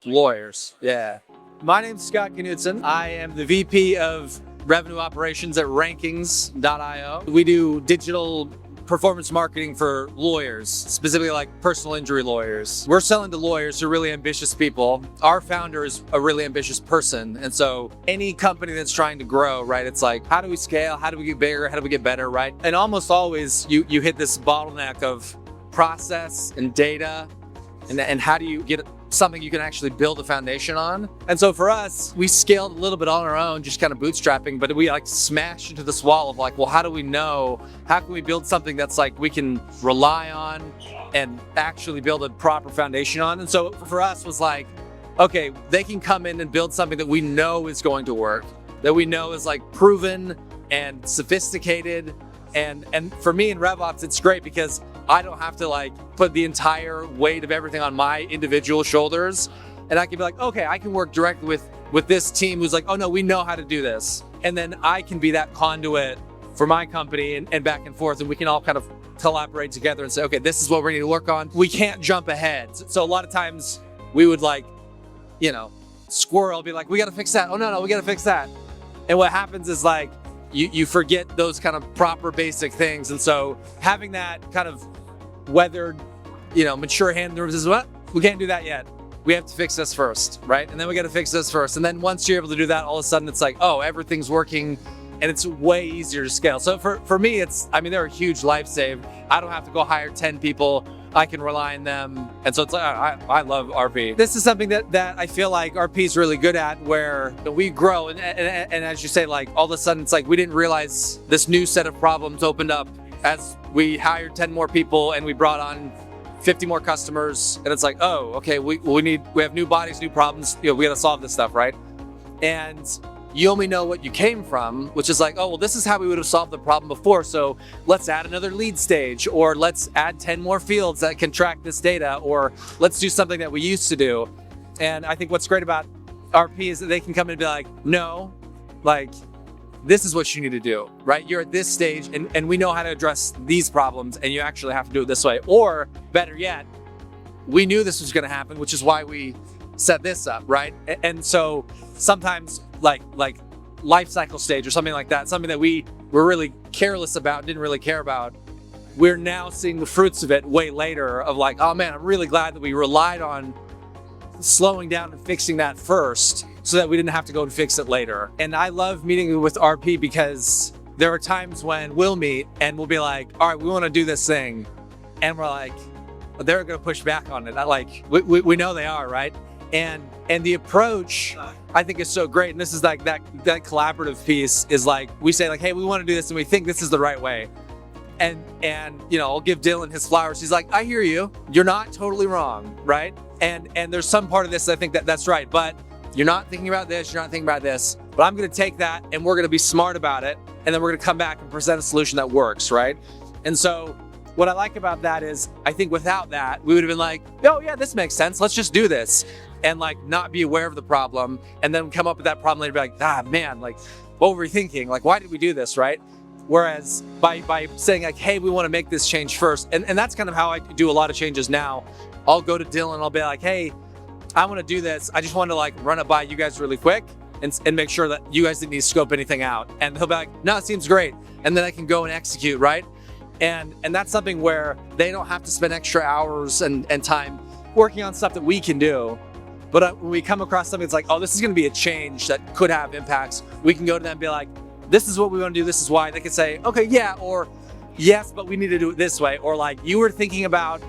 Lawyers, yeah. My name's Scott Knudsen. I am the VP of Revenue Operations at Rankings.io. We do digital performance marketing for lawyers, specifically like personal injury lawyers. We're selling to lawyers who are really ambitious people. Our founder is a really ambitious person. And so any company that's trying to grow, right, it's like, how do we scale? How do we get bigger? How do we get better, right? And almost always you hit this bottleneck of process and data and how do you get something you can actually build a foundation on. And so for us, we scaled a little bit on our own, just kind of bootstrapping, but we like smashed into this wall of like, well, how do we know? How can we build something that's like we can rely on and actually build a proper foundation on? And so for us was like, okay, they can come in and build something that we know is going to work, that we know is like proven and sophisticated. And for me in RevOps, it's great because I don't have to like put the entire weight of everything on my individual shoulders. And I can be like, okay, I can work directly with this team who's like, oh no, we know how to do this. And then I can be that conduit for my company and back and forth. And we can all kind of collaborate together and say, okay, this is what we need to work on. We can't jump ahead. So a lot of times we would like, squirrel be like, we got to fix that. Oh no, we got to fix that. And what happens is like, you forget those kind of proper basic things. And so having that kind of weathered, mature hand is what? We can't do that yet. We have to fix this first, right? And then we got to fix this first. And then once you're able to do that, all of a sudden it's like, oh, everything's working and it's way easier to scale. So for me, they're a huge life save. I don't have to go hire 10 people. I can rely on them. And so it's like, I love RP. This is something that I feel like RP is really good at, where we grow. And as you say, like all of a sudden it's like, we didn't realize this new set of problems opened up as we hired 10 more people and we brought on 50 more customers. And it's like, oh, okay, we have new bodies, new problems. We got to solve this stuff, right? And you only know what you came from, which is like, oh, well, this is how we would have solved the problem before. So let's add another lead stage, or let's add 10 more fields that can track this data, or let's do something that we used to do. And I think what's great about RP is that they can come in and be like, no, like, this is what you need to do, right? You're at this stage and we know how to address these problems and you actually have to do it this way. Or better yet, we knew this was going to happen, which is why we set this up, right? And so sometimes like life cycle stage or something like that, something that we were really careless about, didn't really care about, we're now seeing the fruits of it way later of like, oh man, I'm really glad that we relied on slowing down and fixing that first so that we didn't have to go and fix it later. And I love meeting with RP because there are times when we'll meet and we'll be like, all right, we want to do this thing. And we're like, they're going to push back on it. We know they are, right? And the approach I think is so great. And this is like that collaborative piece is like, we say like, hey, we want to do this and we think this is the right way. And I'll give Dylan his flowers. He's like, I hear you. You're not totally wrong, right? And there's some part of this I think that's right, but you're not thinking about this, you're not thinking about this. But I'm going to take that and we're going to be smart about it. And then we're going to come back and present a solution that works, right? And so what I like about that is I think without that, we would have been like, oh yeah, this makes sense. Let's just do this. And like not be aware of the problem and then come up with that problem later, be like, man, like what were we thinking? Like, why did we do this, right? Whereas by saying like, hey, we want to make this change first. And that's kind of how I do a lot of changes now. I'll go to Dylan, I'll be like, hey, I want to do this. I just want to like run it by you guys really quick and make sure that you guys didn't need to scope anything out. And he'll be like, no, it seems great. And then I can go and execute, right? And that's something where they don't have to spend extra hours and time working on stuff that we can do. But when we come across something that's like, oh, this is going to be a change that could have impacts, we can go to them and be like, this is what we want to do. This is why. They could say, okay, yeah, or yes, but we need to do it this way. Or like, you were thinking about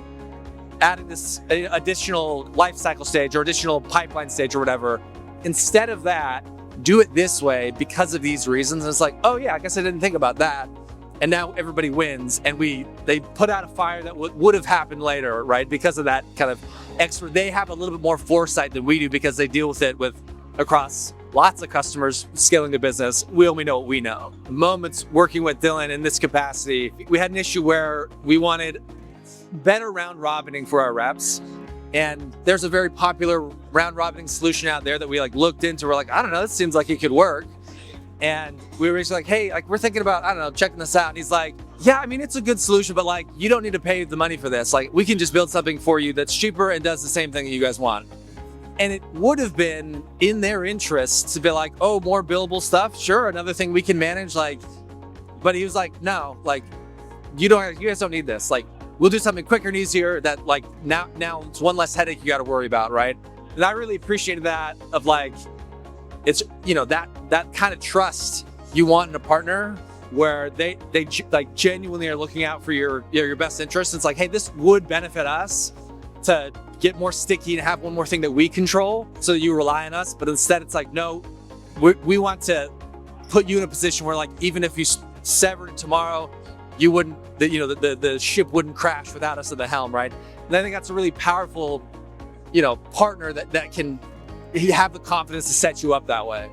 adding this additional life cycle stage or additional pipeline stage or whatever. Instead of that, do it this way because of these reasons. And it's like, oh yeah, I guess I didn't think about that. And now everybody wins, and they put out a fire that would have happened later, right? Because of that kind of extra, they have a little bit more foresight than we do because they deal with it across lots of customers scaling the business. We only know what we know. Moments working with Dylan in this capacity, we had an issue where we wanted better round robining for our reps. And there's a very popular round robining solution out there that we like looked into. We're like, I don't know, this seems like it could work. And we were just like, hey, like we're thinking about, I don't know, checking this out. And he's like, yeah, I mean, it's a good solution, but like, you don't need to pay the money for this. Like, we can just build something for you that's cheaper and does the same thing that you guys want. And it would have been in their interests to be like, oh, more billable stuff. Sure. Another thing we can manage. But he was like, no, you guys don't need this. We'll do something quicker and easier that now it's one less headache you got to worry about. Right. And I really appreciated that of it's, that kind of trust you want in a partner where they genuinely are looking out for your best interests. It's hey, this would benefit us to get more sticky and have one more thing that we control so you rely on us. But instead it's no, we want to put you in a position where even if you severed tomorrow, you wouldn't, the ship wouldn't crash without us at the helm, right? And I think that's a really powerful, partner that can have the confidence to set you up that way.